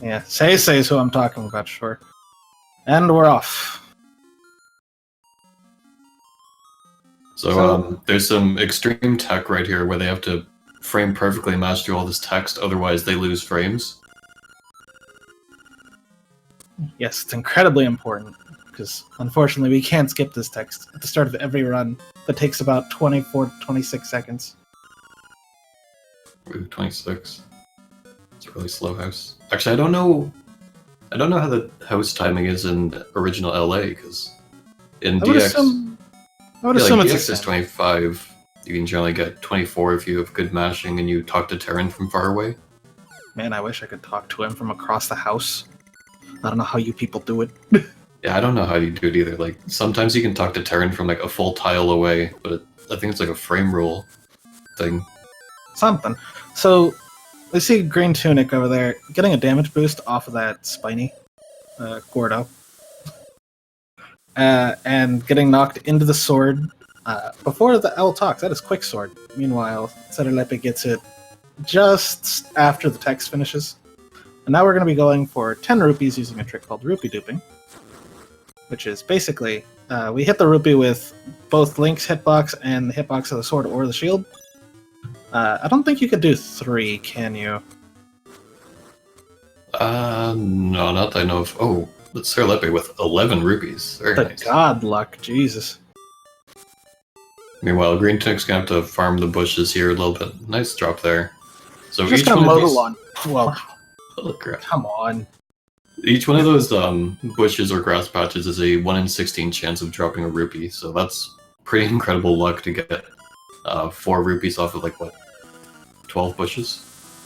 Yeah, Say is who I'm talking about, sure. And we're off. So there's some extreme tech right here where they have to frame perfectly match through all this text, otherwise they lose frames. Yes, it's incredibly important, because unfortunately we can't skip this text at the start of every run. That takes about 24 to 26 seconds. Ooh, 26. It's a really slow house. Actually, I don't know how the house timing is in original LA, because in DX... I would assume like it's DX is 25. You can generally get 24 if you have good mashing and you talk to Terran from far away. Man, I wish I could talk to him from across the house. I don't know how you people do it. Yeah, I don't know how you do it either. Like, sometimes you can talk to Terran from like a full tile away, but I think it's like a frame rule thing. Something. So, we see GreenTunic over there getting a damage boost off of that Spiny Gordo. And getting knocked into the sword before the L talks. That is quick sword. Meanwhile, Serelepe gets it just after the text finishes. And now we're going to be going for 10 rupees using a trick called rupee duping, which is basically we hit the rupee with both Link's hitbox and the hitbox of the sword or the shield. I don't think you could do 3, can you? No, not that I know of. Oh, it's Serelepe with 11 rupees. Very nice. God luck, Jesus. Meanwhile, GreenTunic's gonna have to farm the bushes here a little bit. Nice drop there. So Just each gonna one mow of the these... lawn. Well, Oh, crap. come on. Each one of those bushes or grass patches is a 1 in 16 chance of dropping a rupee, so that's pretty incredible luck to get 4 rupees off of, like, what, 12 bushes?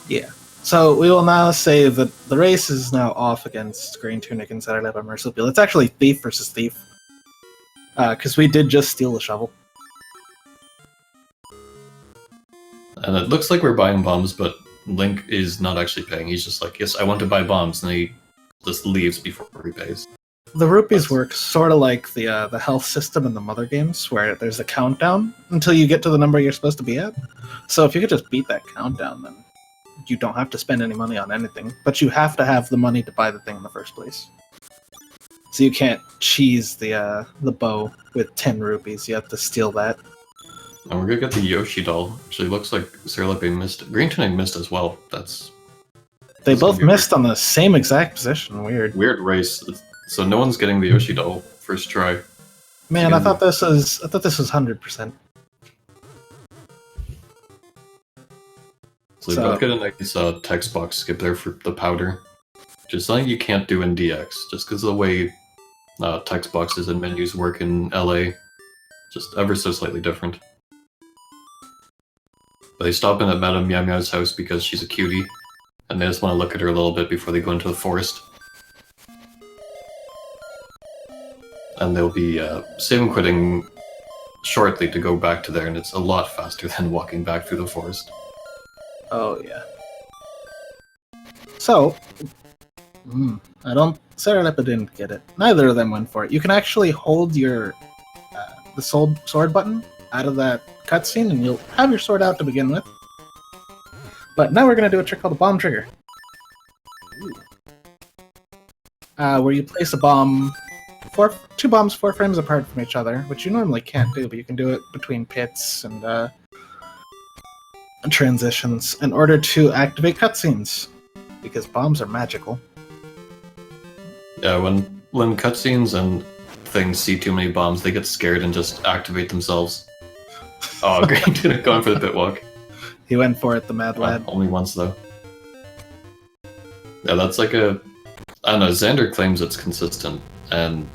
Yeah. So we will now say that the race is now off against GreenTunic and SerelepeMarsupial. It's actually thief versus thief. Because we did just steal the shovel. And it looks like we're buying bombs, but Link is not actually paying. He's just like, yes, I want to buy bombs, and he just leaves before he pays. The rupees work sort of like the health system in the Mother games, where there's a countdown until you get to the number you're supposed to be at. So if you could just beat that countdown, then you don't have to spend any money on anything, but you have to have the money to buy the thing in the first place. So you can't cheese the bow with 10 rupees. You have to steal that. And we're gonna get the Yoshi doll. Actually, looks like Serelepe missed. GreenTunic missed as well. They both missed on the same exact position. Weird. Weird race. So no one's getting the Yoshi doll first try. Man, I thought this was 100%. So we both get a nice text box skip there for the powder. Just something you can't do in DX, just because of the way text boxes and menus work in LA. Just ever so slightly different. But they stop in at Madame Meow Meow's house because she's a cutie, and they just want to look at her a little bit before they go into the forest. And they'll be save and quitting shortly to go back to there, and it's a lot faster than walking back through the forest. Oh, yeah. So, Serelepe didn't get it. Neither of them went for it. You can actually hold your the sword button out of that cutscene, and you'll have your sword out to begin with. But now we're going to do a trick called the bomb trigger. Where you place a bomb, 2 bombs 4 frames apart from each other, which you normally can't do, but you can do it between pits and transitions in order to activate cutscenes, because bombs are magical. Yeah, when cutscenes and things see too many bombs, they get scared and just activate themselves. Oh, GreenTunic going for the bit walk. He went for it, the mad lad. Only once, though. Yeah, that's like I don't know, Xander claims it's consistent, and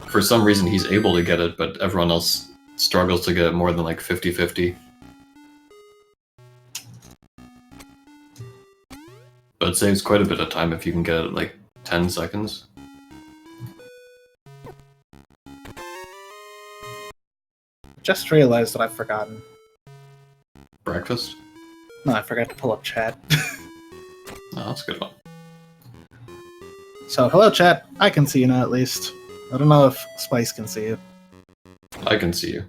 for some reason he's able to get it, but everyone else struggles to get it more than like 50-50. But it saves quite a bit of time if you can get it like 10 seconds. Just realized that I've forgotten. Breakfast? No, I forgot to pull up chat. Oh, that's a good one. So, hello chat. I can see you now at least. I don't know if Spice can see you. I can see you.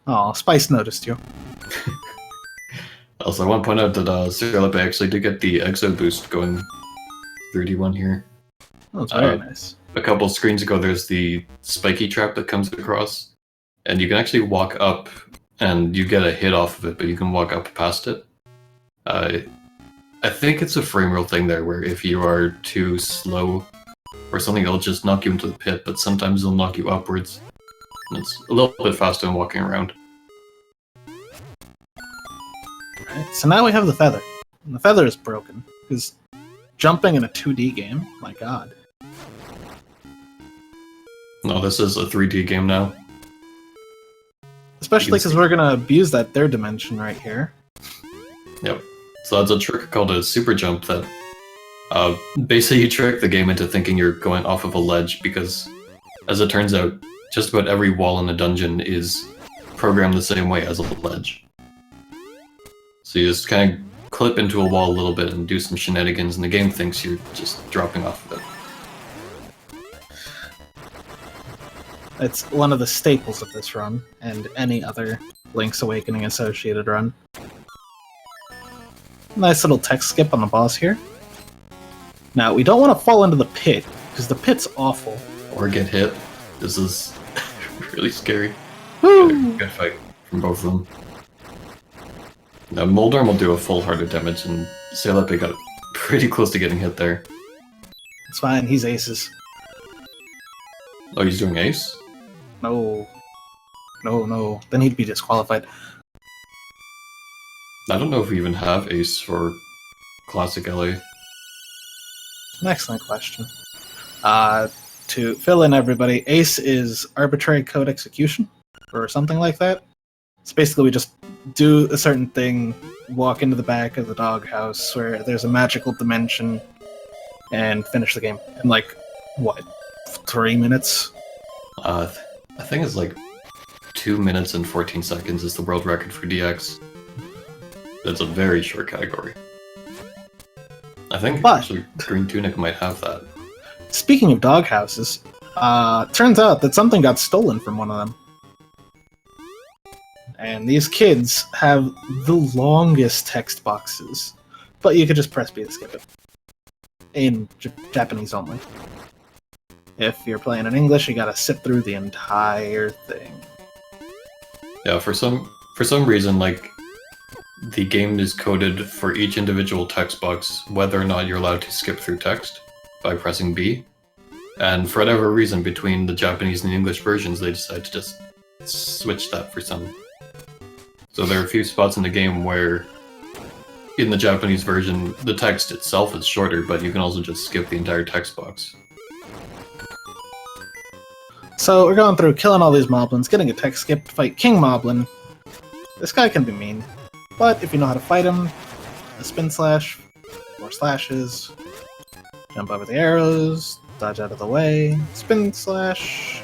Oh, Spice noticed you. Also, I want to point out that Serelepe actually did get the Exo boost going 3D one here. Oh, it's very nice. A couple screens ago, there's the spiky trap that comes across, and you can actually walk up, and you get a hit off of it, but you can walk up past it. I think it's a frame rule thing there, where if you are too slow or something, it'll just knock you into the pit, but sometimes it'll knock you upwards. And it's a little bit faster than walking around. Right, so now we have the feather. And the feather is broken, because jumping in a 2D game, my god. No, this is a 3D game now. Especially because we're going to abuse that third dimension right here. Yep. So that's a trick called a super jump that basically you trick the game into thinking you're going off of a ledge, because as it turns out, just about every wall in the dungeon is programmed the same way as a ledge. So you just kind of clip into a wall a little bit and do some shenanigans, and the game thinks you're just dropping off of it. It's one of the staples of this run, and any other Link's Awakening associated run. Nice little text skip on the boss here. Now, we don't want to fall into the pit, because the pit's awful. Or get hit. This is really scary. Woo! Good fight from both of them. Now, Moldorm will do a full heart of damage, and Serelepe got pretty close to getting hit there. It's fine, he's aces. Oh, he's doing ace? No. No. Then he'd be disqualified. I don't know if we even have ace for Classic LA. An excellent question. To fill in everybody, ace is arbitrary code execution, or something like that. So basically we just do a certain thing, walk into the back of the doghouse where there's a magical dimension, and finish the game in, like, what, 3 minutes? I think it's like 2 minutes and 14 seconds is the world record for DX. That's a very short category. I think actually GreenTunic might have that. Speaking of doghouses, turns out that something got stolen from one of them. And these kids have the longest text boxes, but you could just press B to skip it. In Japanese only. If you're playing in English, you gotta sit through the entire thing. Yeah, for some reason, like, the game is coded for each individual text box whether or not you're allowed to skip through text by pressing B. And for whatever reason, between the Japanese and the English versions, they decided to just switch that for some. So there are a few spots in the game where, in the Japanese version, the text itself is shorter, but you can also just skip the entire text box. So we're going through killing all these moblins, getting a text skip to fight King Moblin. This guy can be mean, but if you know how to fight him, a spin slash, 4 slashes, jump over the arrows, dodge out of the way, spin slash,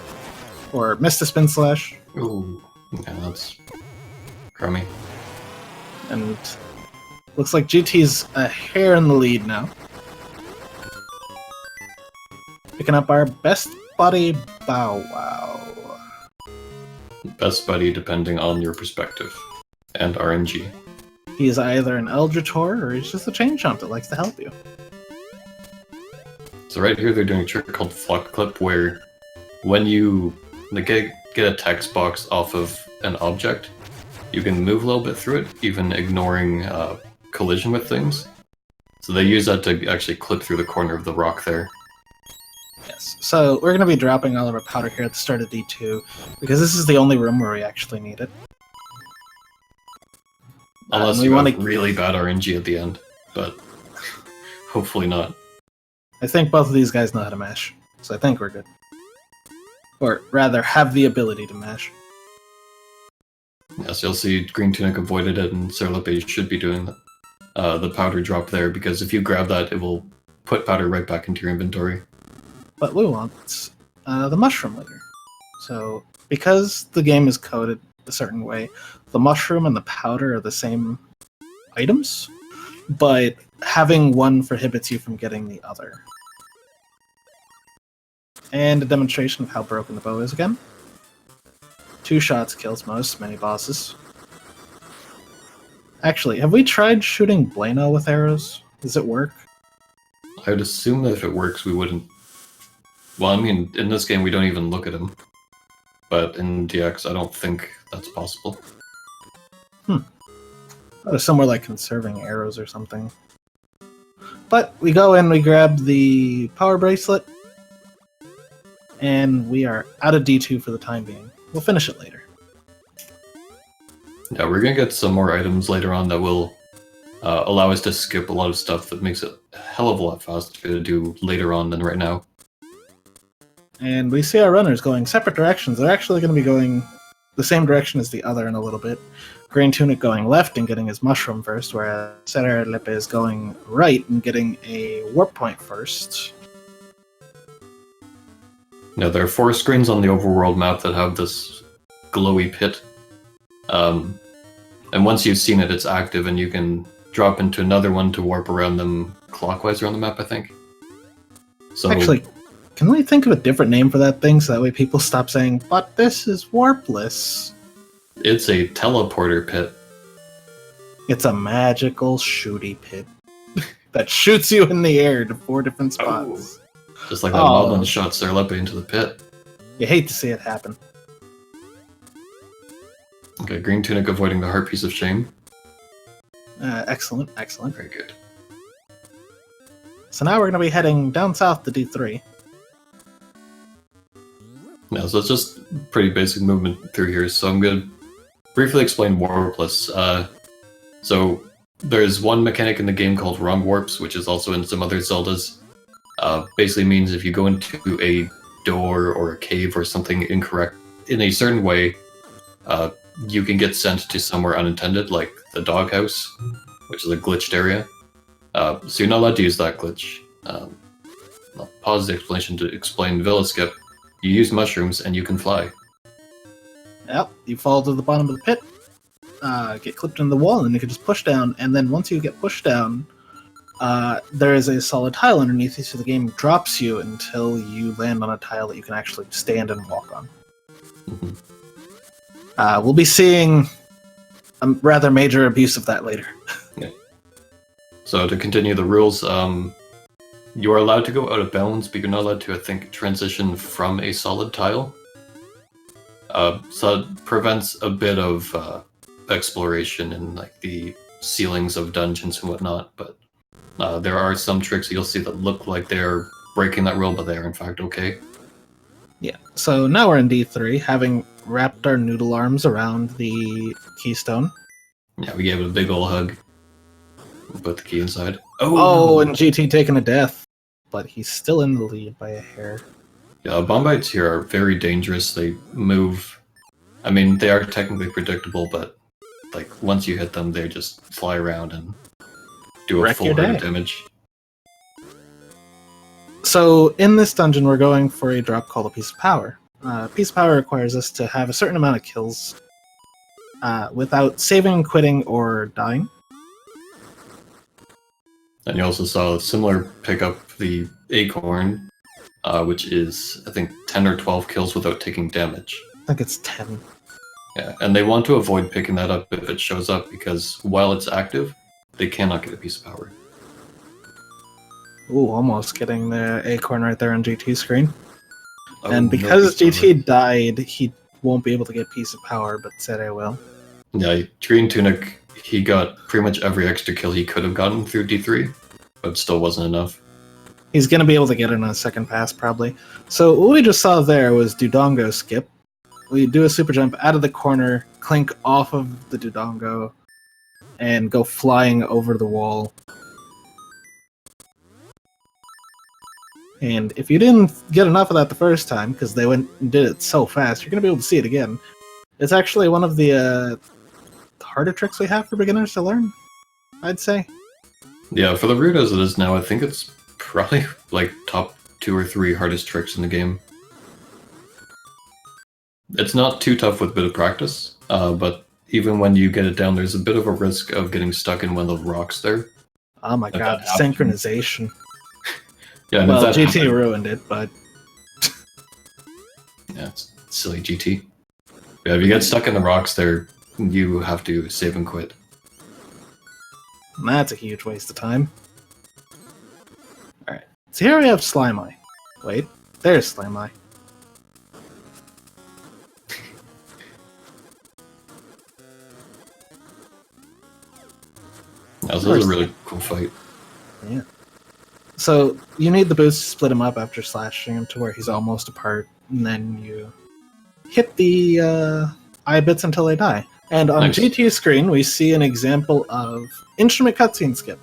or miss the spin slash. Ooh, yeah, that's crummy. And looks like GT's a hair in the lead now. Picking up our best buddy, Bow Wow. Best buddy depending on your perspective. And RNG. He's either an Eldrator or he's just a chain chomp that likes to help you. So right here they're doing a trick called Flock Clip, where when you get a text box off of an object, you can move a little bit through it, even ignoring collision with things. So they use that to actually clip through the corner of the rock there. Yes, so we're going to be dropping all of our powder here at the start of D2, because this is the only room where we actually need it. Unless you want really bad RNG at the end, but hopefully not. I think both of these guys know how to mash, so I think we're good. Or rather, have the ability to mash. Yes, you'll see GreenTunic avoided it, and Serelepe should be doing the powder drop there, because if you grab that, it will put powder right back into your inventory. But we want the mushroom later. So, because the game is coded a certain way, the mushroom and the powder are the same items, but having one prohibits you from getting the other. And a demonstration of how broken the bow is again. 2 shots kills most many bosses. Actually, have we tried shooting Bueno with arrows? Does it work? I would assume that if it works, we wouldn't... Well, I mean, in this game, we don't even look at him. But in DX, I don't think that's possible. Or somewhere like conserving arrows or something. But we go in, we grab the power bracelet, and we are out of D2 for the time being. We'll finish it later. Yeah, we're gonna get some more items later on that will allow us to skip a lot of stuff that makes it a hell of a lot faster to do later on than right now. And we see our runners going separate directions. They're actually going to be going the same direction as the other in a little bit. GreenTunic going left and getting his mushroom first, whereas Serelepe is going right and getting a warp point first. Now, there are 4 screens on the overworld map that have this glowy pit. And once you've seen it, it's active, and you can drop into another one to warp around them clockwise around the map, I think. So, Actually, can we think of a different name for that thing so that way people stop saying, but this is Warpless? it's a teleporter pit. It's a magical shooty pit that shoots you in the air to 4 different spots. Just like that Moblin shot Serelepe into the pit. You hate to see it happen. Okay, GreenTunic avoiding the heart piece of shame. Excellent, excellent. Very good. So now we're going to be heading down south to D3. Yeah, so it's just pretty basic movement through here. So I'm going to briefly explain Warpless. So there's one mechanic in the game called wrong warps, which is also in some other Zeldas. Basically means if you go into a door or a cave or something incorrect in a certain way, you can get sent to somewhere unintended, like the doghouse, which is a glitched area. So you're not allowed to use that glitch. I'll pause the explanation to explain Villa Skip. You use mushrooms and you can fly. Yep, you fall to the bottom of the pit, get clipped in the wall, and you can just push down, and then once you get pushed down, there is a solid tile underneath you, so the game drops you until you land on a tile that you can actually stand and walk on. Mm-hmm. We'll be seeing a rather major abuse of that later. Yeah. So to continue the rules, you are allowed to go out of bounds, but you're not allowed to, I think, transition from a solid tile. So it prevents a bit of exploration in like the ceilings of dungeons and whatnot, but there are some tricks you'll see that look like they're breaking that rule, but they are in fact okay. Yeah, so now we're in D3, having wrapped our noodle arms around the keystone. Yeah, we gave it a big ol' hug. Put the key inside. Oh, and GT taking a death. But he's still in the lead by a hair. Yeah, Bombites here are very dangerous. They move... I mean, they are technically predictable, but like once you hit them, they just fly around and do a full hit of damage. So in this dungeon, we're going for a drop called a Piece of Power. Piece of Power requires us to have a certain amount of kills without saving, quitting, or dying. And you also saw similar pick up the Acorn, which is, I think, 10 or 12 kills without taking damage. I think it's 10. Yeah, and they want to avoid picking that up if it shows up, because while it's active, they cannot get a Piece of Power. Ooh, almost getting the Acorn right there on GT's screen. Oh, and because GT died, he won't be able to get Piece of Power, but said I will. Yeah, GreenTunic, he got pretty much every extra kill he could have gotten through D3, but still wasn't enough. He's going to be able to get it on a second pass, probably. So what we just saw there was Dodongo skip. We do a super jump out of the corner, clink off of the Dodongo, and go flying over the wall. And if you didn't get enough of that the first time, because they went and did it so fast, you're going to be able to see it again. It's actually one of the harder tricks we have for beginners to learn, I'd say. Yeah, for the route as it is now, I think it's probably like top 2 or 3 hardest tricks in the game. It's not too tough with a bit of practice, but even when you get it down, there's a bit of a risk of getting stuck in one of the rocks there. Oh my god, synchronization. Yeah, well, GT ruined it, but... yeah, it's silly GT. Yeah, if you get stuck in the rocks there, you have to save and quit. That's a huge waste of time. Alright, So here we have Slime Eye. Wait, there's Slime Eye. That was a really cool fight. Yeah. So you need the boost to split him up after slashing him to where he's almost apart, and then you hit the eye bits until they die. And on GT's screen, we see an example of instrument cutscene skip.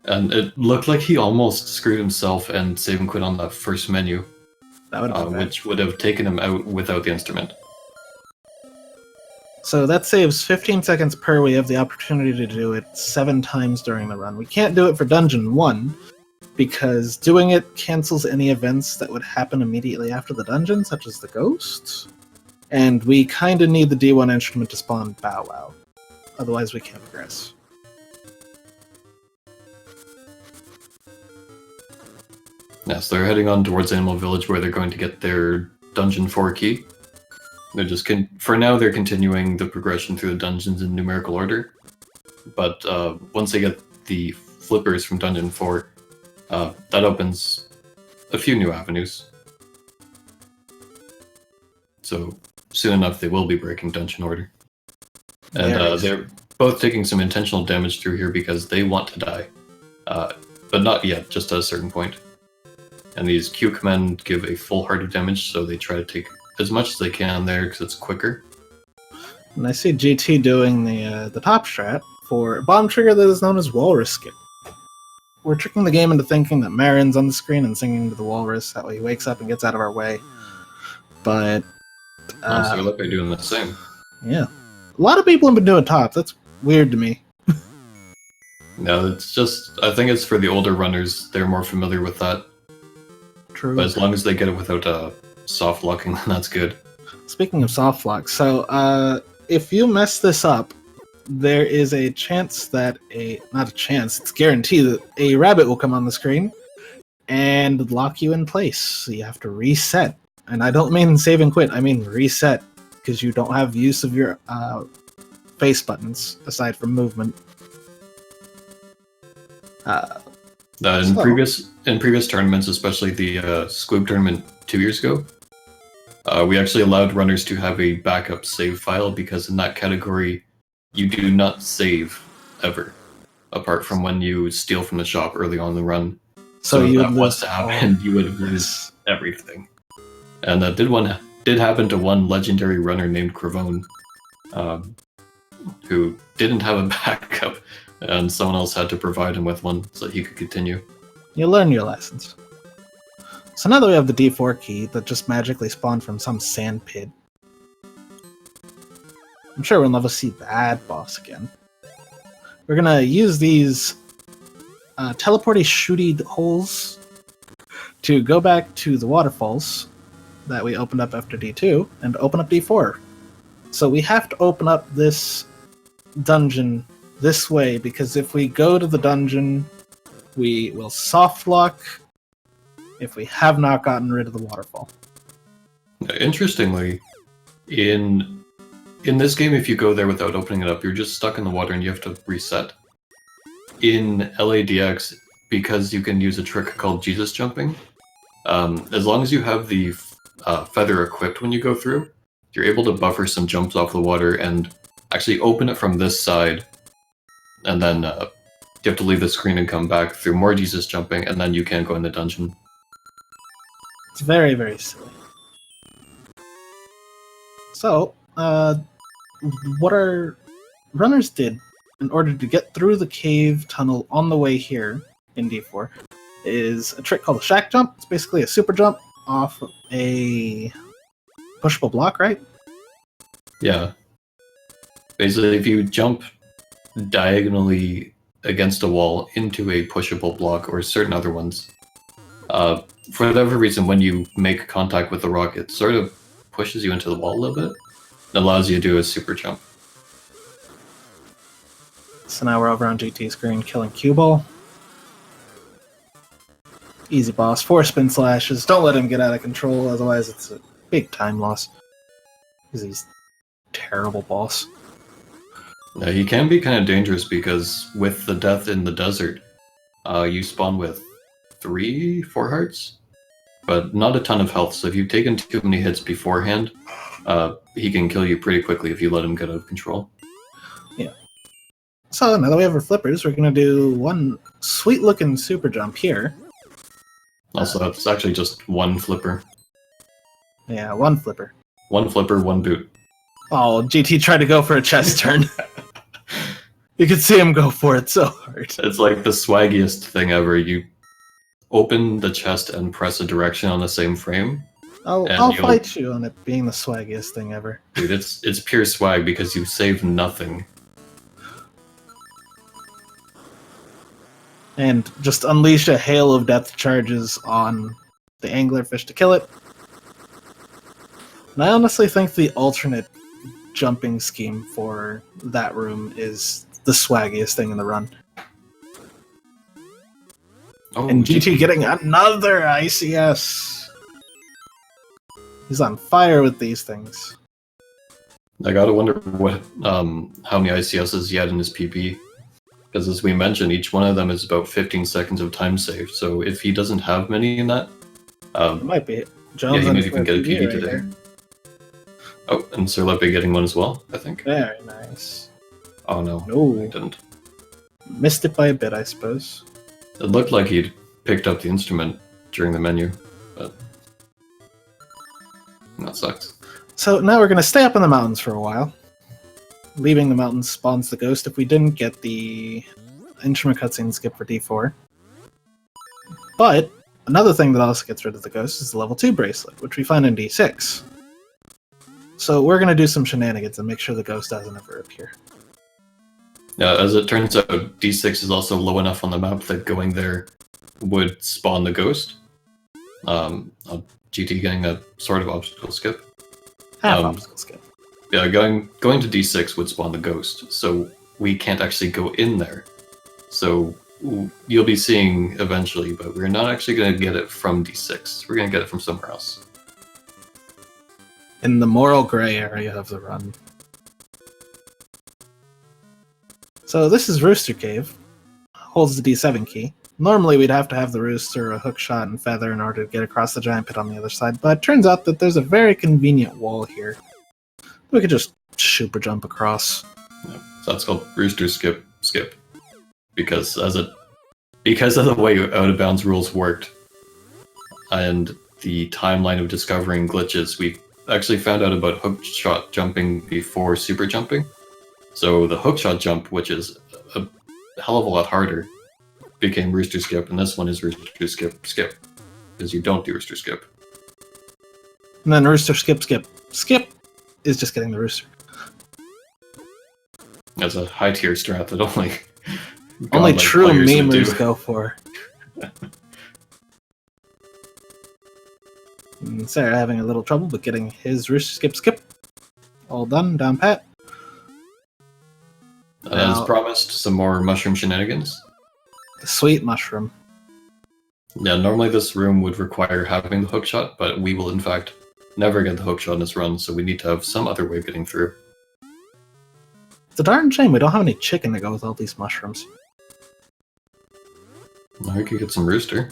And it looked like he almost screwed himself and save and quit on the first menu, That would have which would have taken him out without the instrument. So that saves 15 seconds per. We have the opportunity to do it 7 times during the run. We can't do it for Dungeon 1, because doing it cancels any events that would happen immediately after the dungeon, such as the ghost. And we kind of need the D1 instrument to spawn Bow Wow. Otherwise we can't progress. Yes, they're heading on towards Animal Village where they're going to get their Dungeon 4 key. They're just for now they're continuing the progression through the dungeons in numerical order. But once they get the flippers from Dungeon 4, that opens a few new avenues. So soon enough they will be breaking Dungeon Order. And they're both taking some intentional damage through here because they want to die. But not yet, just at a certain point. And these Q command give a full heart of damage, so they try to take as much as they can there because it's quicker. And I see GT doing the top strat for a bomb trigger that is known as Walrus Skip. We're tricking the game into thinking that Marin's on the screen and singing to the walrus, that way he wakes up and gets out of our way. But Serelep's doing the same. Yeah. A lot of people have been doing tops. That's weird to me. No, it's just, I think it's for the older runners, they're more familiar with that. True. But as long as they get it without soft locking, then that's good. Speaking of soft lock, so if you mess this up, there is a chance that not a chance, it's guaranteed that a rabbit will come on the screen and lock you in place. So you have to reset. And I don't mean save and quit, I mean reset, because you don't have use of your face buttons aside from movement. In previous tournaments, especially the Squib tournament 2 years ago, we actually allowed runners to have a backup save file because in that category, you do not save ever, apart from when you steal from the shop early on in the run. So if that was to happen, you would lose everything. And that did happen to one legendary runner named Cravone, who didn't have a backup, and someone else had to provide him with one so he could continue. You learn your lessons. So now that we have the D4 key that just magically spawned from some sand pit, I'm sure we'll never see that boss again. We're gonna use these teleporty shooty holes to go back to the waterfalls that we opened up after D2 and open up D4. So we have to open up this dungeon this way, because if we go to the dungeon, we will soft lock if we have not gotten rid of the waterfall. Interestingly, in this game, if you go there without opening it up, you're just stuck in the water and you have to reset. In LADX, because you can use a trick called Jesus jumping, as long as you have the feather equipped when you go through, you're able to buffer some jumps off the water and actually open it from this side, and then you have to leave the screen and come back through more Jesus jumping, and then you can go in the dungeon. It's very, very silly. So, what our runners did in order to get through the cave tunnel on the way here in D4 is a trick called a shack jump. It's basically a super jump off a pushable block, right? Yeah. Basically, if you jump diagonally against a wall into a pushable block or certain other ones, for whatever reason, when you make contact with the rock, it sort of pushes you into the wall a little bit. It allows you to do a super jump. So now we're over on GT screen killing Cue Ball. Easy boss. 4 spin slashes. Don't let him get out of control, otherwise it's a big time loss. Because he's terrible boss. Now, he can be kind of dangerous because with the death in the desert, you spawn with 4 hearts, but not a ton of health. So if you've taken too many hits beforehand, he can kill you pretty quickly if you let him get out of control. Yeah. So now that we have our flippers, we're going to do one sweet-looking super jump here. Also, it's actually just one flipper. Yeah, one flipper. One flipper, one boot. Oh, GT tried to go for a chest turn. You could see him go for it so hard. It's like the swaggiest thing ever. You open the chest and press a direction on the same frame. I'll fight you on it being the swaggiest thing ever. Dude, it's pure swag because you save nothing. And just unleash a hail of death charges on the anglerfish to kill it. And I honestly think the alternate jumping scheme for that room is the swaggiest thing in the run. Oh, And GT getting another ICS. He's on fire with these things. I gotta wonder what how many ICSs he had in his PP. Because as we mentioned, each one of them is about 15 seconds of time saved. So if he doesn't have many in that, It might be. Jones he on might his even get a PB PP right today. there. Oh, and Serelepe getting one as well, I think. Very nice. Oh no, No. he didn't. Missed it by a bit, I suppose. It looked like he'd picked up the instrument during the menu, but that sucks. So now we're going to stay up in the mountains for a while. Leaving the mountains spawns the ghost if we didn't get the instrument cutscene skip for D4. But another thing that also gets rid of the ghost is the level 2 bracelet, which we find in D6. So we're going to do some shenanigans and make sure the ghost doesn't ever appear. Yeah, as it turns out, D6 is also low enough on the map that going there would spawn the ghost. GT getting a sort of obstacle skip. Half obstacle skip. Yeah, going to D6 would spawn the ghost, so we can't actually go in there. So you'll be seeing eventually, but we're not actually going to get it from D6. We're going to get it from somewhere else. In the moral gray area of the run. So this is Rooster Cave. Holds the D7 key. Normally we'd have to have the rooster, a hook shot, and feather in order to get across the giant pit on the other side, but it turns out that there's a very convenient wall here. We could just super jump across. Yeah, so that's called Rooster Skip. Because of the way out of bounds rules worked, and the timeline of discovering glitches, we actually found out about hook shot jumping before super jumping. So the hook shot jump, which is a hell of a lot harder, became Rooster Skip, and this one is Rooster Skip, because you don't do Rooster Skip. And then Rooster Skip. Skip is just getting the rooster. That's a high tier strat that only Only true players would do. memers go for. And Sarah having a little trouble with getting his Rooster Skip. All done, down pat. As promised, some more mushroom shenanigans. The sweet mushroom. Yeah, normally this room would require having the hookshot, but we will in fact never get the hookshot in this run, so we need to have some other way of getting through. It's a darn shame we don't have any chicken to go with all these mushrooms. I could get some rooster.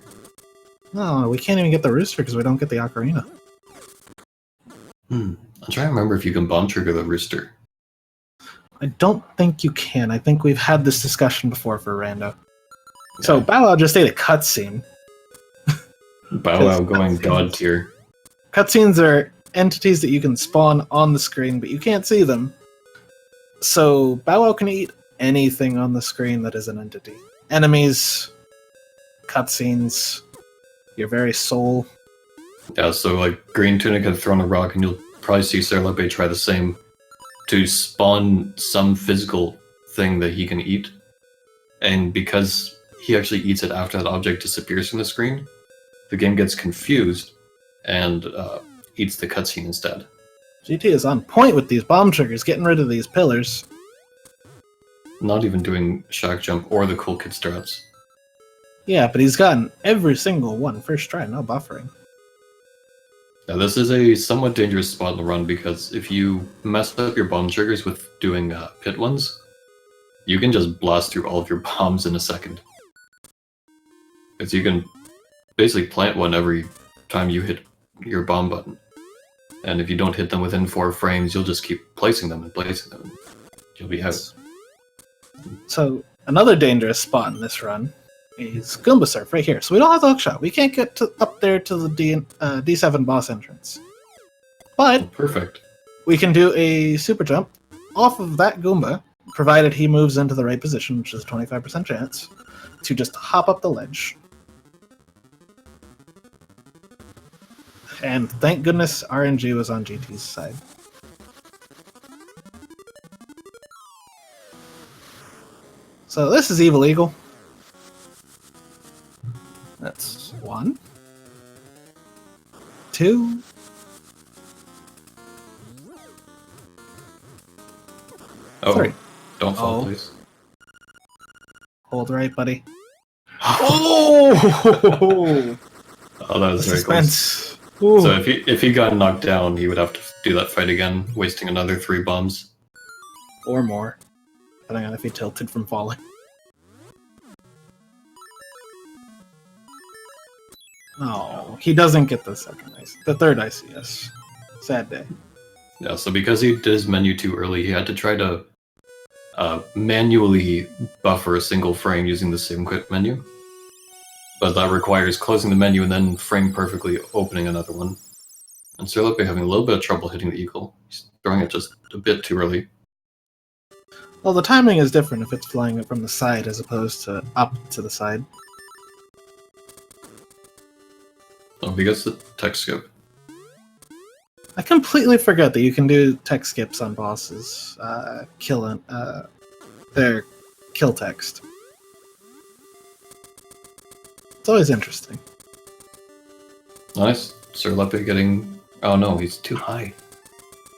No, we can't even get the rooster because we don't get the ocarina. I'm trying to remember if you can bomb trigger the rooster. I don't think you can. I think we've had this discussion before for Rando. So Bow Wow just ate a cutscene. Bow Wow going god tier. Cutscenes are entities that you can spawn on the screen, but you can't see them. So Bow Wow can eat anything on the screen that is an entity. Enemies, cutscenes, your very soul. Yeah, so like GreenTunic had thrown a rock, and you'll probably see Serelepe try the same to spawn some physical thing that he can eat. And because he actually eats it after that object disappears from the screen, the game gets confused and eats the cutscene instead. GT is on point with these bomb triggers, getting rid of these pillars. Not even doing shock jump or the cool kid strats. Yeah, but he's gotten every single one first try, no buffering. Now this is a somewhat dangerous spot in the run, because if you mess up your bomb triggers with doing pit ones, you can just blast through all of your bombs in a second. Because you can basically plant one every time you hit your bomb button. And if you don't hit them within 4 frames, you'll just keep placing them and placing them. And you'll be out. So another dangerous spot in this run is Goomba Surf right here. So we don't have the hookshot. We can't get up there to the D7 boss entrance. But Perfect. we can do a super jump off of that Goomba, provided he moves into the right position, which is a 25% chance, to just hop up the ledge. And thank goodness RNG was on GT's side. So this is Evil Eagle. That's 1, 2, Oh, 3. don't fall, Oh. please. Hold right, buddy. Oh! Oh, that was very close. Suspense. Ooh. So if he got knocked down, he would have to do that fight again, wasting another 3 bombs. Or more, depending on if he tilted from falling. Oh, he doesn't get the second ice. The third ICS. Sad day. Yeah, so because he did his menu too early, he had to try to manually buffer a single frame using the same quit menu. But that requires closing the menu and then frame perfectly opening another one. And Serelepe having a little bit of trouble hitting the eagle. He's throwing it just a bit too early. Well, the timing is different if it's flying it from the side as opposed to up to the side. Oh, he gets the tech skip. I completely forget that you can do tech skips on bosses. Their kill text. It's always interesting. Nice. Serelepe getting... Oh no, he's too high.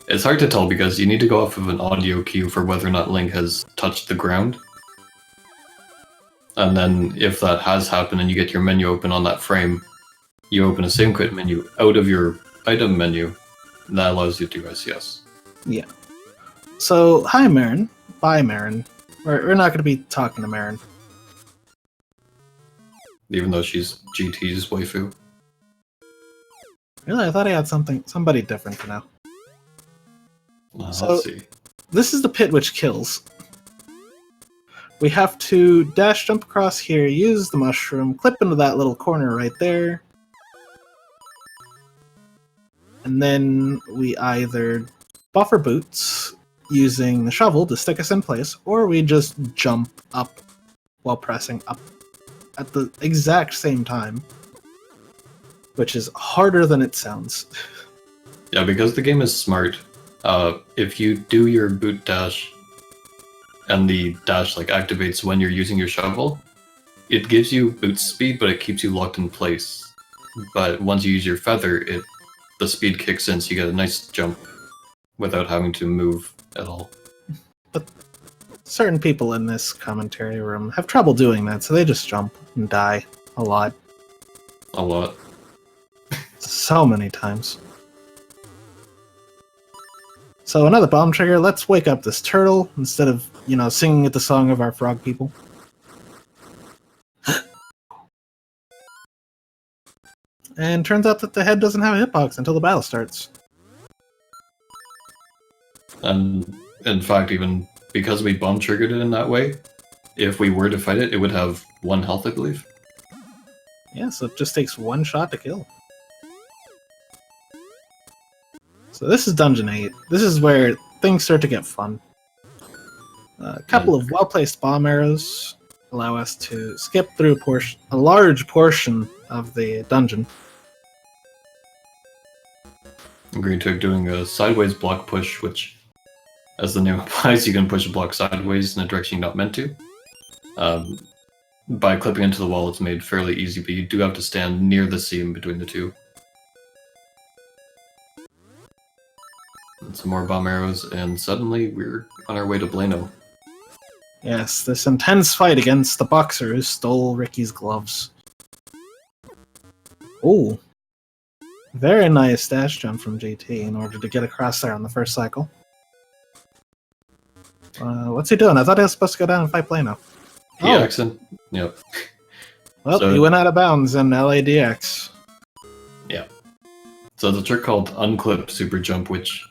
It's hard to tell because you need to go off of an audio cue for whether or not Link has touched the ground. And then if that has happened and you get your menu open on that frame, you open a same quit menu out of your item menu, and that allows you to do ICS. Yeah. So, hi Marin. Bye Marin. We're not going to be talking to Marin. Even though she's GT's waifu. Really? I thought I had somebody different for now. So- Let's see. This is the pit which kills. We have to dash jump across here, use the mushroom, clip into that little corner right there. And then we either buffer boots using the shovel to stick us in place, or we just jump up while pressing up at the exact same time, which is harder than it sounds. Yeah, because the game is smart, if you do your boot dash and the dash activates when you're using your shovel, it gives you boot speed, but it keeps you locked in place. But once you use your feather, the speed kicks in, so you get a nice jump without having to move at all. But certain people in this commentary room have trouble doing that, so they just jump and die a lot. A lot. So many times. So another bomb trigger, let's wake up this turtle instead of, singing at the song of our frog people. And turns out that the head doesn't have a hitbox until the battle starts. And in fact, even because we bomb triggered it in that way, if we were to fight it, it would have 1 health, I believe. Yeah, so it just takes 1 shot to kill. So this is Dungeon 8. This is where things start to get fun. A couple of well-placed bomb arrows allow us to skip through a large portion of the dungeon. GreenTunic doing a sideways block push, which, as the name implies, you can push a block sideways in a direction you're not meant to. By clipping into the wall, it's made fairly easy, but you do have to stand near the seam between the two. And some more bomb arrows, and suddenly we're on our way to Blano. Yes, this intense fight against the boxer who stole Ricky's gloves. Ooh. Very nice dash jump from GT in order to get across there on the first cycle. What's he doing? I thought he was supposed to go down and fight Blano. Yep. Well, So- he went out of bounds in LADX. Yeah. So the trick called unclip super jump, which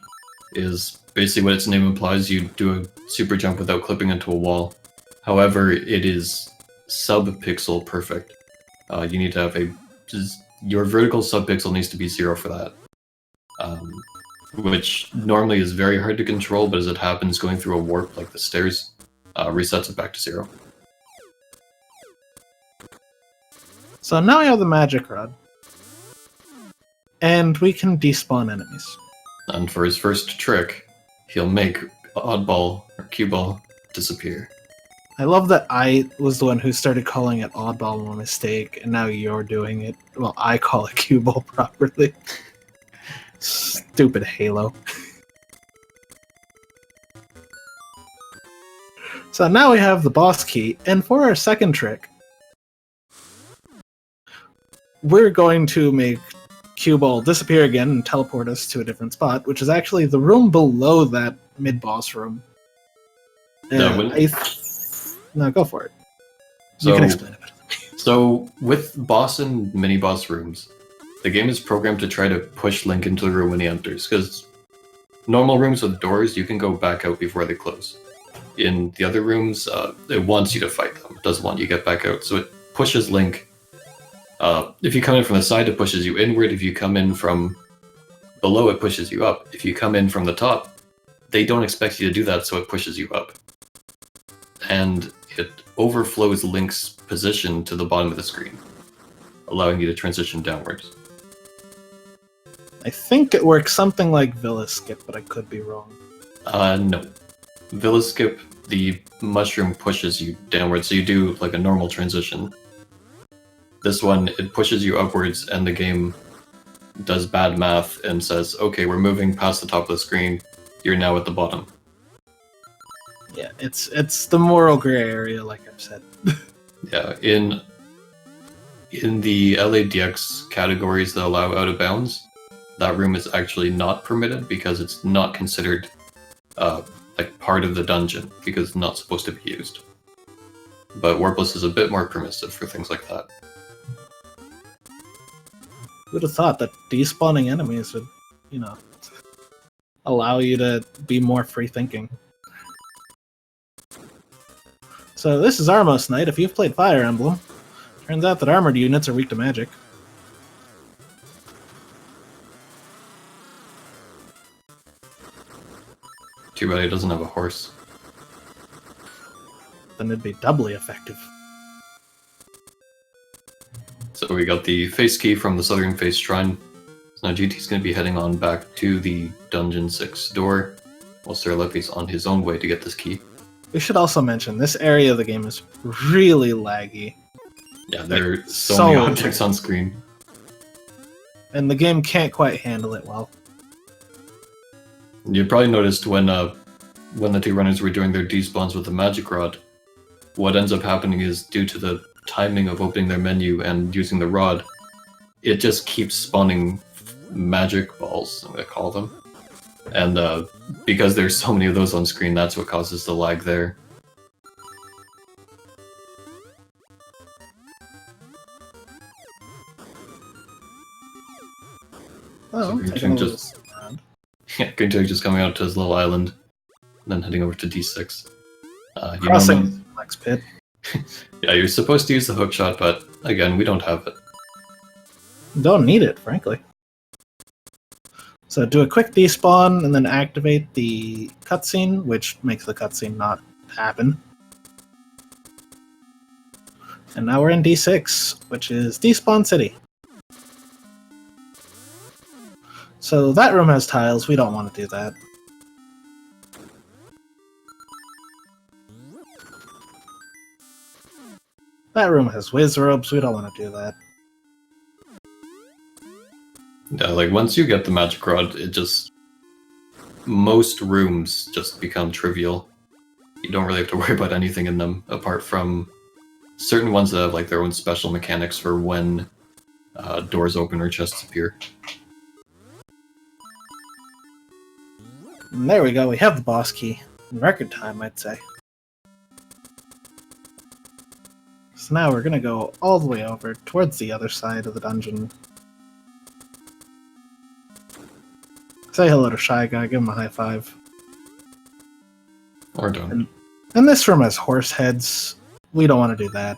is basically what its name implies. You do a super jump without clipping into a wall. However, it is sub-pixel perfect. You need to have your vertical sub-pixel needs to be 0 for that. Which normally is very hard to control, but as it happens, going through a warp like the stairs resets it back to 0. So now we have the magic rod. And we can despawn enemies. And for his first trick, he'll make oddball or cue ball disappear. I love that I was the one who started calling it oddball by mistake, and now you're doing it. Well, I call it cue ball properly. Stupid Halo. So now we have the boss key, and for our second trick, we're going to make cue ball disappear again and teleport us to a different spot, which is actually the room below that mid-boss room. No, go for it. You can explain it better. So, with boss and mini-boss rooms, the game is programmed to try to push Link into the room when he enters, because normal rooms with doors, you can go back out before they close. In the other rooms, it wants you to fight them. It doesn't want you to get back out, so it pushes Link. If you come in from the side, it pushes you inward. If you come in from below, it pushes you up. If you come in from the top, they don't expect you to do that, so it pushes you up. And it overflows Link's position to the bottom of the screen, allowing you to transition downwards. I think it works something like Villa Skip, but I could be wrong. No. Villa Skip, the mushroom pushes you downwards, so you do like a normal transition. This one, it pushes you upwards, and the game does bad math and says, okay, we're moving past the top of the screen, you're now at the bottom. Yeah, it's the moral gray area, like I've said. Yeah, in the LADX categories that allow out of bounds, that room is actually not permitted because it's not considered like part of the dungeon because it's not supposed to be used. But Warpless is a bit more permissive for things like that. Who'd have thought that despawning enemies would, allow you to be more free thinking. So this is Armos Knight. If you've played Fire Emblem, turns out that armored units are weak to magic. Too bad he doesn't have a horse. Then it'd be doubly effective. So we got the face key from the Southern Face Shrine. So now GT's going to be heading on back to the Dungeon 6 door, while Serelepe's on his own way to get this key. We should also mention, this area of the game is really laggy. Yeah, there are so many objects on screen. And the game can't quite handle it well. You probably noticed when the two runners were doing their despawns with the magic rod, what ends up happening is due to the timing of opening their menu and using the rod, it just keeps spawning magic balls, I'm gonna call them. And because there's so many of those on screen, that's what causes the lag there. Oh, So GreenTunic just coming out to his little island, and then heading over to D6. Crossing Flex Pit. Yeah, you're supposed to use the hook shot, but again, we don't have it. Don't need it, frankly. So do a quick despawn and then activate the cutscene, which makes the cutscene not happen. And now we're in D6, which is Despawn City. So that room has tiles, we don't want to do that. That room has whiz robes, we don't want to do that. Yeah, like once you get the magic rod, most rooms just become trivial. You don't really have to worry about anything in them, apart from certain ones that have like their own special mechanics for when doors open or chests appear. And there we go, we have the boss key. In record time, I'd say. So So now we're gonna go all the way over towards the other side of the dungeon. Say hello to Shy Guy, give him a high five. Or don't. And this room has horse heads. We don't want to do that.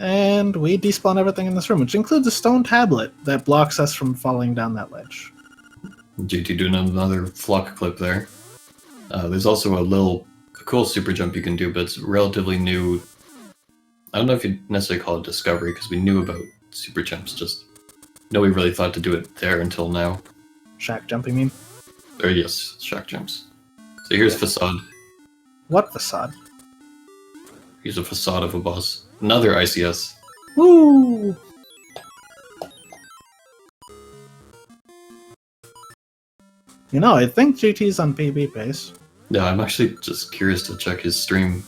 And we despawn everything in this room, which includes a stone tablet that blocks us from falling down that ledge. GT doing another flock clip there. There's also a cool super jump you can do, but it's relatively new. I don't know if you'd necessarily call it discovery, because we knew about super jumps, just nobody really thought to do it there until now. Shack jump, you mean? Or yes, shack jumps. So here's Facade. What facade? Here's a facade of a boss. Another ICS. Woo! You know, I think GT's on PB pace. Yeah, I'm actually just curious to check his stream.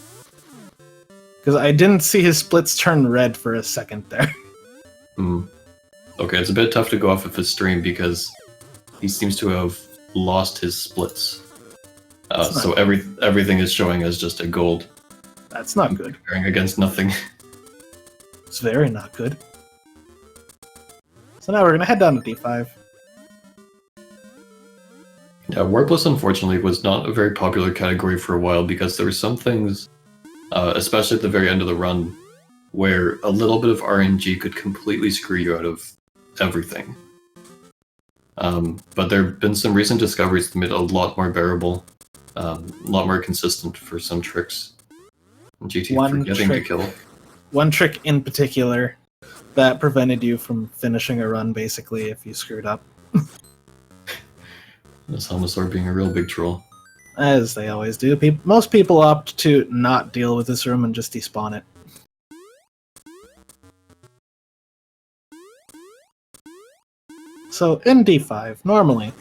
Because I didn't see his splits turn red for a second there. Okay, it's a bit tough to go off of his stream because he seems to have lost his splits. So everything is showing as just a gold. That's not good. Comparing against nothing. It's very not good. So now we're going to head down to D5. Yeah, Warpless unfortunately was not a very popular category for a while because there were some things, especially at the very end of the run, where a little bit of RNG could completely screw you out of everything. But there have been some recent discoveries that made it a lot more bearable, a lot more consistent for some tricks. GT forgetting to kill. One trick in particular that prevented you from finishing a run, basically, if you screwed up. This Helmosaur being a real big troll. As they always do. Most people opt to not deal with this room and just despawn it. So in D5, normally,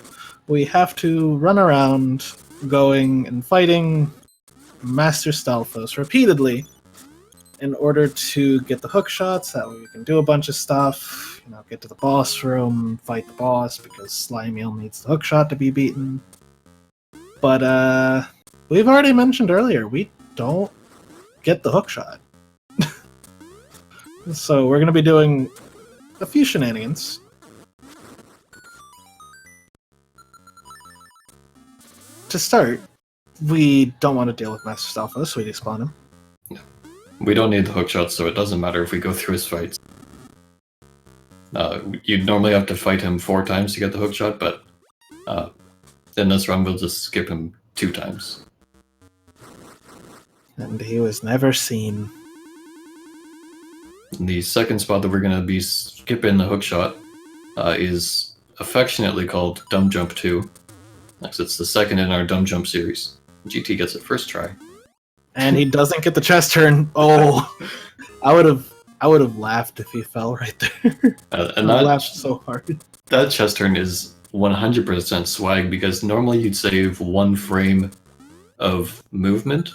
we have to run around going and fighting Master Stalfos repeatedly in order to get the hook shots. That way we can do a bunch of stuff, you know, get to the boss room, fight the boss, because Slimeal needs the hook shot to be beaten. But we've already mentioned earlier, we don't get the hook shot. So we're going to be doing a few shenanigans. To start, we don't want to deal with Master Stalfos, so we despawn him. We don't need the hook shots, so it doesn't matter if we go through his fights. You'd normally have to fight him 4 times to get the hook shot, but in this run we'll just skip him 2 times. And he was never seen. The second spot that we're going to be skipping the hook shot is affectionately called Dumb Jump 2. Next, it's the second in our Dumb Jump series. GT gets it first try. And he doesn't get the chest turn. Oh, I would have laughed if he fell right there. And I that laughed so hard. That chest turn is 100% swag because normally you'd save 1 frame of movement,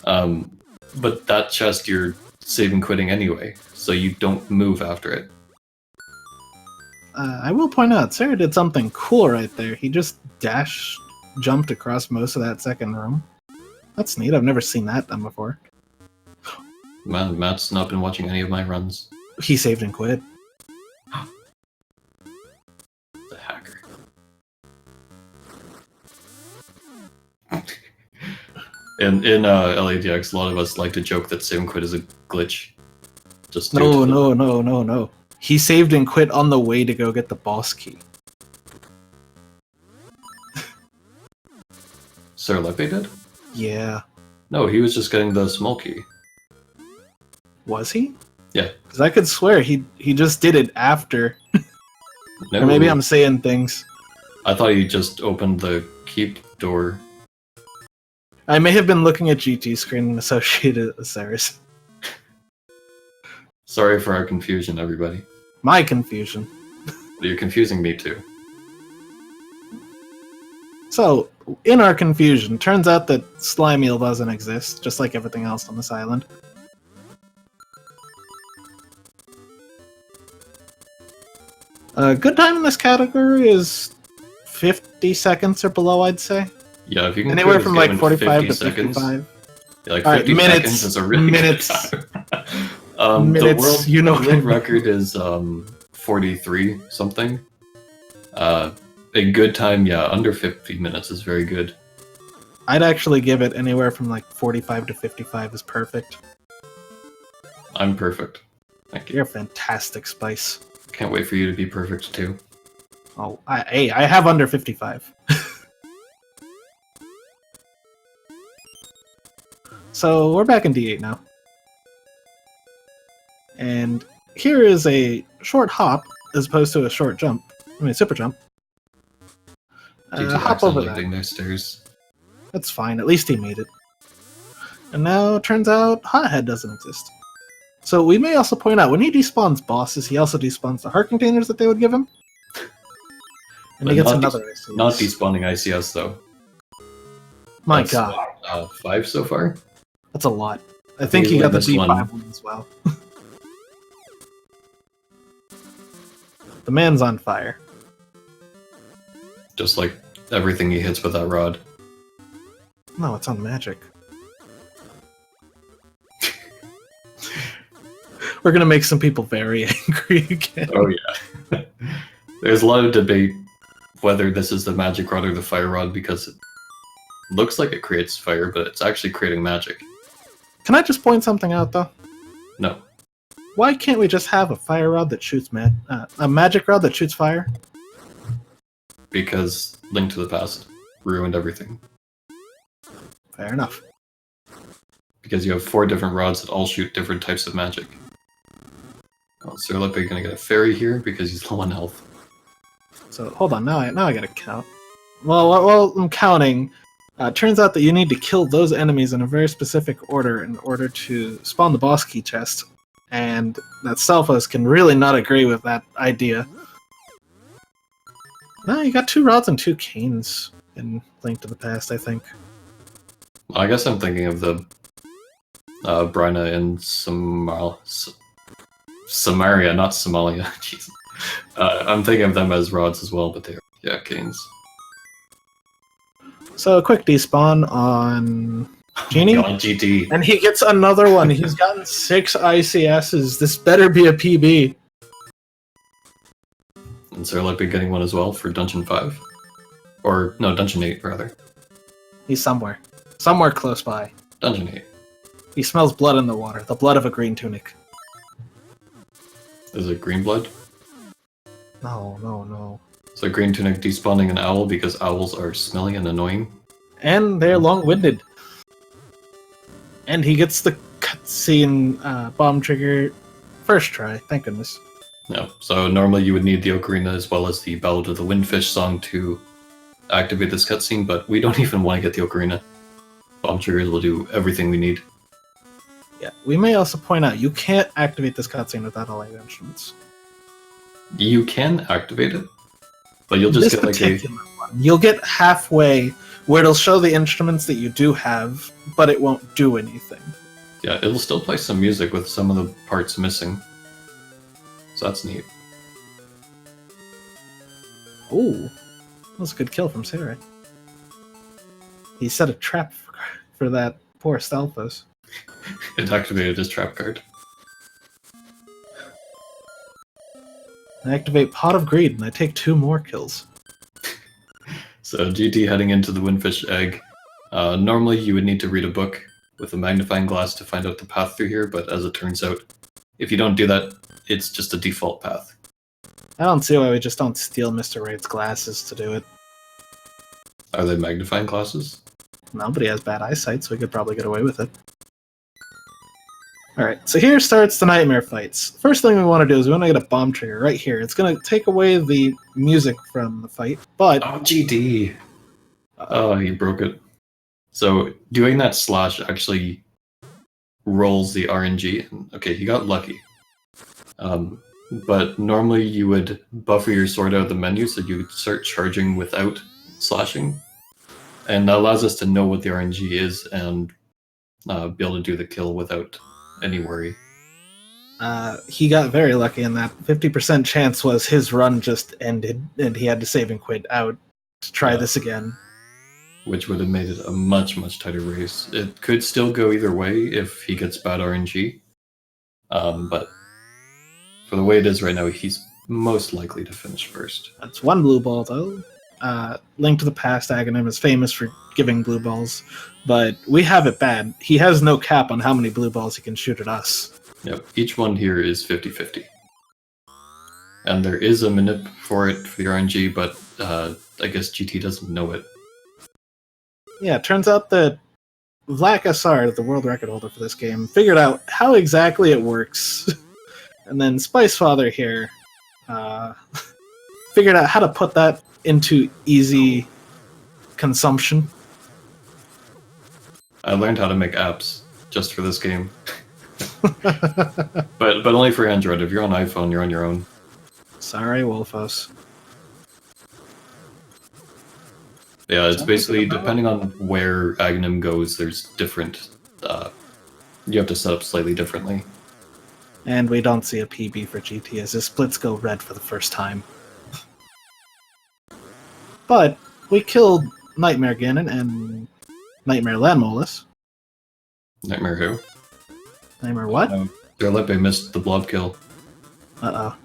but that chest you're saving quitting anyway, so you don't move after it. I will point out, Sarah did something cool right there. He just jumped across most of that second room. That's neat. I've never seen that done before. Man, Matt's not been watching any of my runs. He saved and quit. The hacker. in LADX, a lot of us like to joke that save and quit is a glitch. Just No. He saved and quit on the way to go get the boss key. Serelepe did? Yeah. No, he was just getting the small key. Was he? Yeah. Because I could swear he just did it after. No. Or maybe I'm saying things. I thought he just opened the keep door. I may have been looking at GT screen and associated with Cyrus. Sorry for our confusion, everybody. My confusion. You're confusing me too. So, in our confusion, turns out that Slimeal doesn't exist, just like everything else on this island. A good time in this category is 50 seconds or below, I'd say. Yeah, if you can anywhere clear from this game like in 45 to 50 seconds, 55. Like All right, 50 minutes, seconds is a really minutes, good time. minutes. The world record is 43 something. A good time, yeah, under 50 minutes is very good. I'd actually give it anywhere from like 45 to 55 is perfect. I'm perfect. Thank you. You're fantastic, Spice. Can't wait for you to be perfect too. Oh, I have under 55. So we're back in D8 now. And here is a short hop as opposed to a short jump. I mean, super jump. GT Hop over accidentally that. next stairs. That's fine. At least he made it. And now it turns out Hothead doesn't exist. So we may also point out, when he despawns bosses, he also despawns the heart containers that they would give him. And he But gets not another ICS. Not despawning ICS though. My That's, god. 5 so far? That's a lot. I think he we got the missed D5 one as well. The man's on fire. Just like everything he hits with that rod. No, it's on magic. We're gonna make some people very angry again. Oh yeah. There's a lot of debate whether this is the magic rod or the fire rod because it looks like it creates fire, but it's actually creating magic. Can I just point something out though? No. Why can't we just have a fire rod that shoots a magic rod that shoots fire? Because Link to the Past ruined everything. Fair enough. Because you have 4 different rods that all shoot different types of magic. Oh, Serelepe gonna get a fairy here because he's low on health. So hold on, now I gotta count. Well, while I'm counting, turns out that you need to kill those enemies in a very specific order in order to spawn the boss key chest, and that Selphos can really not agree with that idea. No, you got 2 rods and 2 canes in Link to the Past, I think. I guess I'm thinking of the Bryna in Samaria, not Somalia. Jeez. I'm thinking of them as rods as well, but they're canes. So a quick despawn on Genie, God, GT. and he gets another one. He's gotten 6 ICSs. This better be a PB. And Serelepe getting one as well for Dungeon 5. Or, no, Dungeon 8, rather. He's somewhere. Somewhere close by. Dungeon 8. He smells blood in the water. The blood of a GreenTunic. Is it green blood? No. So GreenTunic despawning an owl because owls are smelly and annoying. And they're long-winded. And he gets the cutscene bomb trigger first try. Thank goodness. No. So normally you would need the ocarina as well as the Ballad of the Windfish song to activate this cutscene, but we don't even want to get the ocarina. Bomb triggers will do everything we need. Yeah, we may also point out, you can't activate this cutscene without all 8 instruments. You can activate it, but you'll just get like a... one. You'll get halfway where it'll show the instruments that you do have, but it won't do anything. Yeah, it'll still play some music with some of the parts missing. So that's neat. Ooh, that was a good kill from Sarah. He set a trap for that poor Stalfos. It activated his trap card. I activate Pot of Greed, and I take 2 more kills. So GT heading into the Windfish Egg. Normally you would need to read a book with a magnifying glass to find out the path through here, but as it turns out, if you don't do that, it's just a default path. I don't see why we just don't steal Mr. Raid's glasses to do it. Are they magnifying glasses? Nobody has bad eyesight, so we could probably get away with it. Alright, so here starts the nightmare fights. First thing we want to do is we want to get a bomb trigger right here. It's going to take away the music from the fight, but... Oh, GD! Oh, he broke it. So, doing that slash actually rolls the RNG. Okay, he got lucky. But normally you would buffer your sword out of the menu so you would start charging without slashing. And that allows us to know what the RNG is and be able to do the kill without any worry. He got very lucky in that. 50% chance was his run just ended, and he had to save and quit out to try this again. which would have made it a much, much tighter race. It could still go either way if he gets bad RNG, but for the way it is right now, he's most likely to finish first. That's one blue ball, though. Link to the Past Aghanim is famous for giving blue balls, but we have it bad. He has no cap on how many blue balls he can shoot at us. Yep, each one here is 50-50. And there is a manip for it for the RNG, but I guess GT doesn't know it. Yeah, it turns out that Vlak SR, the world record holder for this game, figured out how exactly it works. And then Spicefather here figured out how to put that into easy consumption. I learned how to make apps just for this game. but only for Android. If you're on iPhone, you're on your own. Sorry, Wolfos. Yeah, it's basically, depending on where Aghanim goes, there's different... you have to set up slightly differently. And we don't see a PB for GT as his splits go red for the first time. But we killed Nightmare Ganon and Nightmare Landmolus. Nightmare who? Nightmare what? Serelepe missed the blob kill. Uh-oh.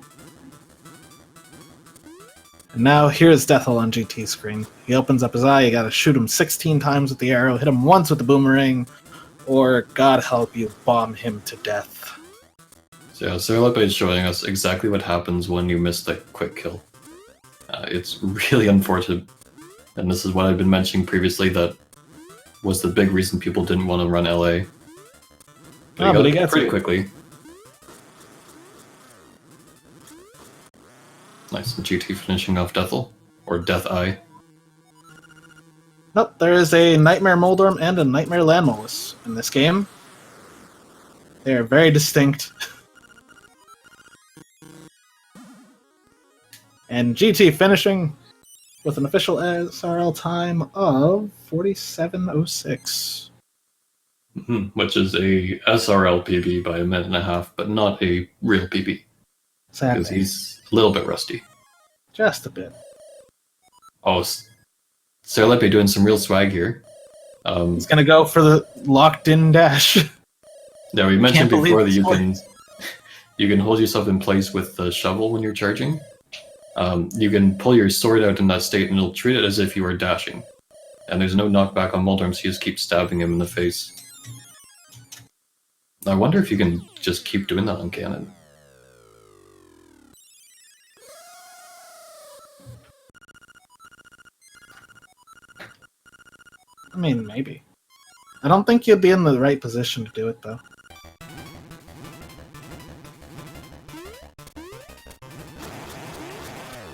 And now here's Deathel on GT's screen. He opens up his eye, you gotta shoot him 16 times with the arrow, hit him once with the boomerang, or, God help you, bomb him to death. So yeah, Serelepe is showing us exactly what happens when you miss the quick kill. It's really unfortunate, and this is what I've been mentioning previously, that was the big reason people didn't want to run LA. But he got it pretty quickly. Nice, and GT finishing off Deathel, or Death Eye. Nope, there is a Nightmare Moldorm and a Nightmare Landmolus in this game. They are very distinct. And GT finishing with an official SRL time of 47:06. Which is a SRL PB by a minute and a half, but not a real PB. Because he's a little bit rusty. Just a bit. Oh, Serelepe doing some real swag here. He's gonna go for the locked-in dash. Yeah, we mentioned before that you can hold yourself in place with the shovel when you're charging. You can pull your sword out in that state and it'll treat it as if you were dashing. And there's no knockback on Moldorm, so you just keep stabbing him in the face. I wonder if you can just keep doing that on Ganon. I mean, maybe. I don't think you'd be in the right position to do it, though.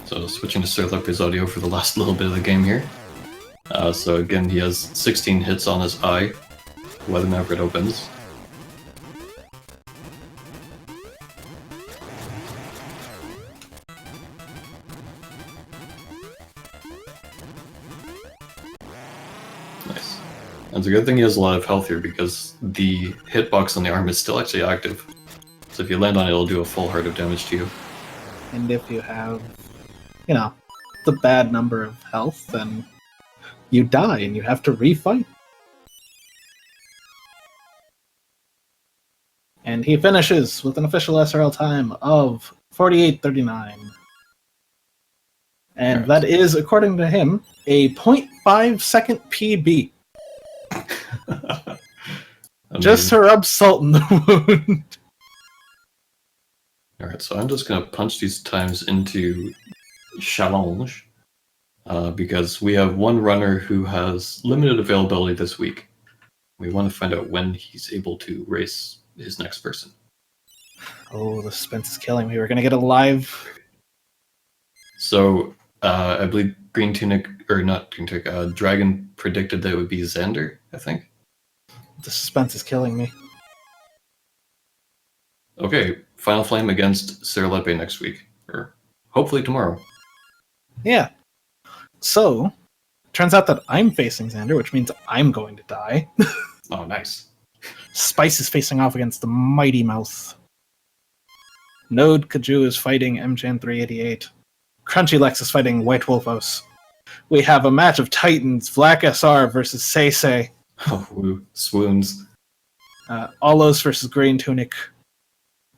So switching to Serelepe's audio for the last little bit of the game here. So again, he has 16 hits on his eye, whenever it opens. Nice. And it's a good thing he has a lot of health here, because the hitbox on the arm is still actually active. So if you land on it, it'll do a full heart of damage to you. And if you have, you know, the bad number of health, then you die and you have to refight. And he finishes with an official SRL time of 48:39. And right. That is, according to him, a 0.5 second PB. Just to rub salt in the wound. Alright, so I'm just going to punch these times into challenge, because we have one runner who has limited availability this week. We want to find out when he's able to race his next person. Oh, the suspense is killing me. We're going to get a live... So, I believe GreenTunic, or not GreenTunic, Dragon predicted that it would be Xander, I think. The suspense is killing me. Okay, Final Flame against Serelepe next week, or hopefully tomorrow. Yeah. So, turns out that I'm facing Xander, which means I'm going to die. Oh, nice. Spice is facing off against the Mighty Mouth. Node Kaju is fighting MJN388. Crunchy Lex is fighting White Wolfos. we have a match of Titans, Black SR versus Seisei. Oh, woo. Swoons. Allos versus GreenTunic.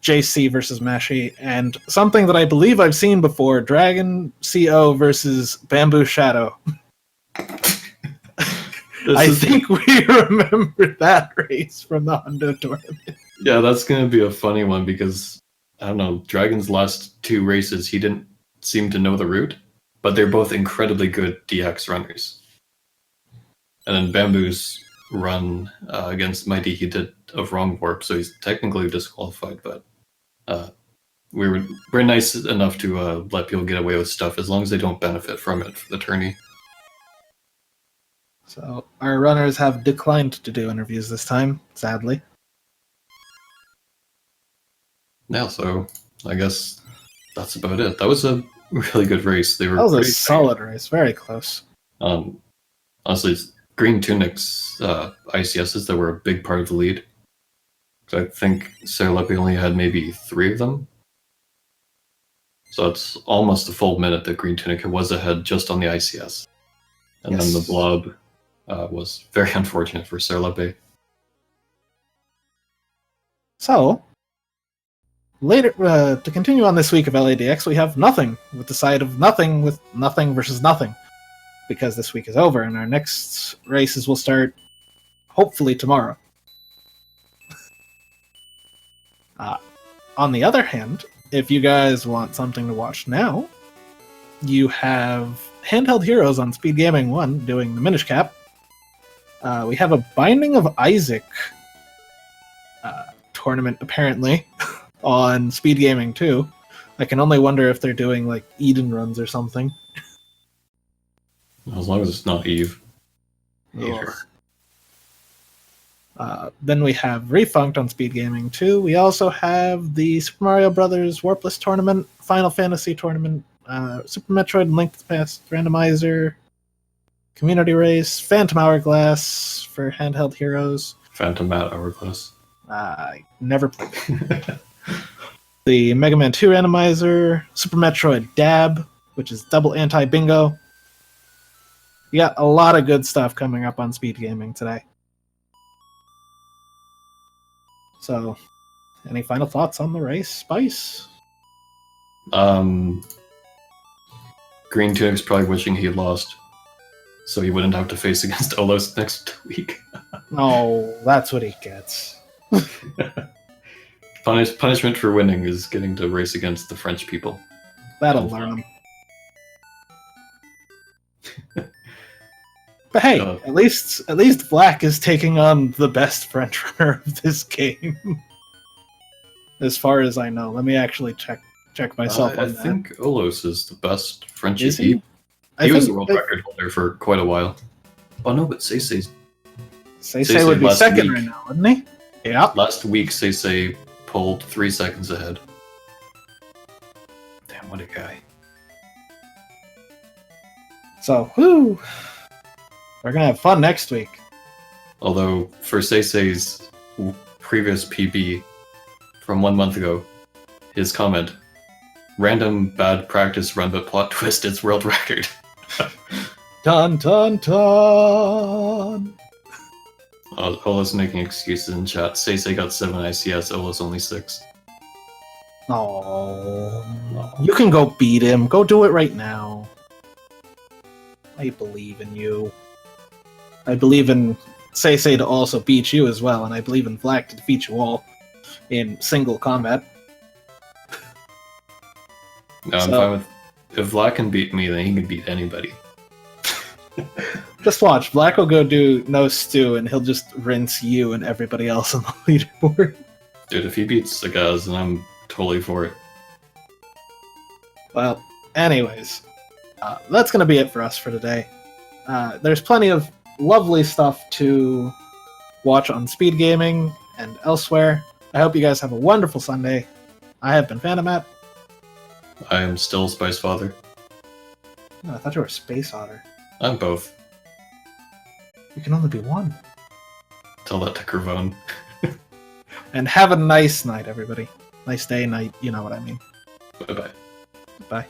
JC versus Mashi. And something that I believe I've seen before, Dragon CO versus Bamboo Shadow. I think we remember that race from the Hundo tournament. Yeah, that's going to be a funny one because, I don't know, Dragon's last 2 races, he didn't seem to know the route, but they're both incredibly good DX runners. And then Bamboo's run against Mighty, he did a wrong warp, so he's technically disqualified, but we're nice enough to let people get away with stuff as long as they don't benefit from it for the tourney. So our runners have declined to do interviews this time, sadly. Yeah, so I guess that's about it. That was a really good race. That was a solid race, very close. Honestly, it's GreenTunic's ICSs that were a big part of the lead. So I think Serelepe only had maybe 3 of them. So it's almost a full minute that GreenTunic was ahead just on the ICS. And then the blob was very unfortunate for Serelepe. So, later, to continue on this week of LADX, we have nothing with the side of nothing with nothing versus nothing. Because this week is over, and our next races will start, hopefully, tomorrow. On the other hand, if you guys want something to watch now, you have Handheld Heroes on Speed Gaming 1 doing the Minish Cap. We have a Binding of Isaac tournament, apparently, on Speed Gaming 2. I can only wonder if they're doing, like, Eden runs or something. As long as it's not Eve. Then we have Refunked on Speed Gaming 2. We also have the Super Mario Brothers Warpless tournament, Final Fantasy tournament, Super Metroid and Link to the Past randomizer, Community Race, Phantom Hourglass for Handheld Heroes. Phantom Hourglass. I never played it. The Mega Man 2 randomizer, Super Metroid Dab, which is double anti-bingo. We got a lot of good stuff coming up on Speed Gaming today. So, any final thoughts on the race, Spice? GreenTunic's probably wishing he lost, so he wouldn't have to face against Olos next week. Oh, that's what he gets. Punishment for winning is getting to race against the French people. That'll learn him. But hey, at least Black is taking on the best French runner of this game. As far as I know. Let me actually check myself on that. I think Olos is the best French. Is he? He was the world record holder for quite a while. Oh no, but Seisei would be second right now, wouldn't he? Yeah. Last week, Seisei pulled 3 seconds ahead. Damn, what a guy. So, whoo! We're gonna have fun next week. Although, for Seisei's previous PB from 1 month ago, his comment, random bad practice run but plot twist, it's world record. Dun dun dun! Ola's making excuses in chat. Seisei got 7 ICS, Ola's only 6. Oh, you can go beat him. Go do it right now. I believe in you. I believe in Seisei to also beat you as well, and I believe in Black to defeat you all in single combat. No, I'm fine with... If Black can beat me, then he can beat anybody. Just watch. Black will go do no stew, and he'll just rinse you and everybody else on the leaderboard. Dude, if he beats the guys, then I'm totally for it. Well, anyways, that's going to be it for us for today. There's plenty of lovely stuff to watch on Speed Gaming and elsewhere. I hope you guys have a wonderful Sunday. I have been Phantomat. I am still Spice Father. Oh, I thought you were Space Otter. I'm both. You can only be one. Tell that to Curvone. And have a nice night, everybody. Nice day, night, you know what I mean. Bye-bye. Bye.